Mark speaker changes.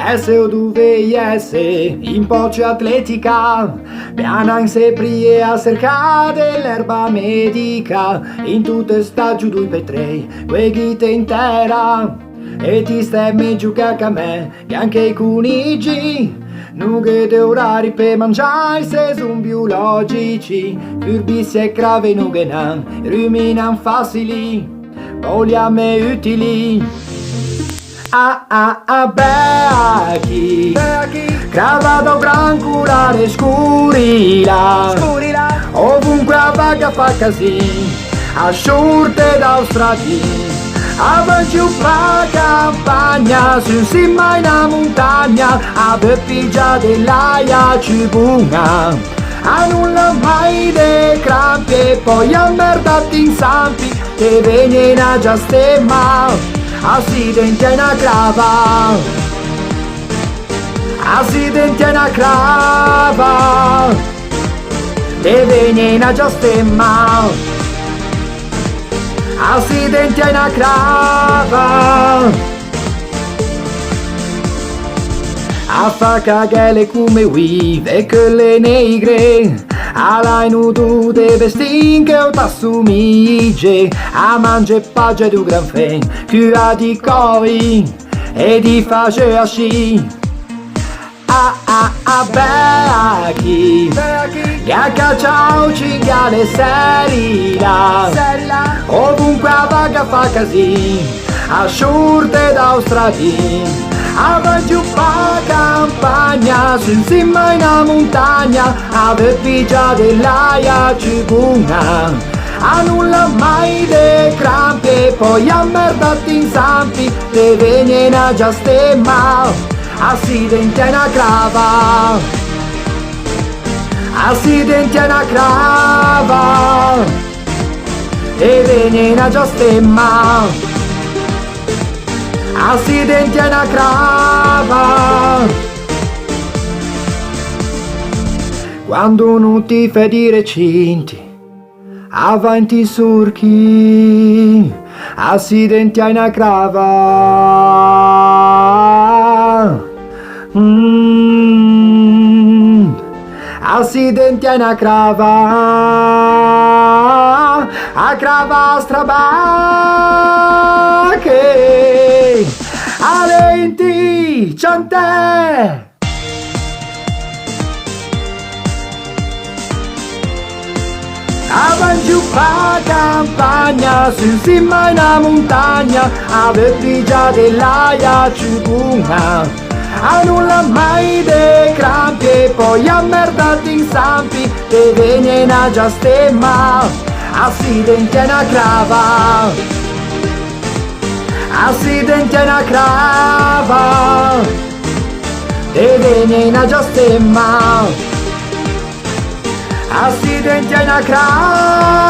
Speaker 1: SO2VIS, in poce atletica, piana in seprie a cercare dell'erba medica, in tutte sta giù 2x3, quegite intera, e ti stai meglio che a me, che anche i cunigi, nughe de orari per mangiare se sono biologici, furbissi e crave nughe nan, ruminan facili, vogliame utili. Becchi, cravato granculare scurila, ovunque a vaga fa casino, asciurte d'Austrati, avanti un pa' campagna, su cima in una montagna, a beppigia dell'aia ci bunga, a nulla mai de crampi, e poi a merdati in zampi, e venena già stemma. Accidenti è una crava, accidenti è una crava, e venena già stemma, accidenti è una crava, a fa cagare come weave e che le negre, alla inutu de vestin che o t'assumige, a mangia pagge du gran fen, che a di coi e di face a sci. Becchi, che a cacciao cinghiale serila, ovunque a vaga fa casino, a sciurte d'Austrati, avanti un pa' campagna, su in cima in una montagna, a beppigia dell'aia ci bunga, a nulla mai de crampi, e poi a merdati in zampi, te venena già stemma, accidenti è una crava, accidenti è una crava, e venena già stemma, accidenti è una crava. Quando non ti fai di recinti, avanti surchi, accidenti è una crava. Accidenti è una crava, a crava strabacche, alenti, ciantè. Avanti un pa' campagna, su in cima in una montagna, a beppigia dell'aia ci bunga, a nulla mai de crampi, e poi a merdati in zampi, te venena già stemma, accidenti è una crava, accidenti è una crava, te venena già stemma, accidenti è una crava.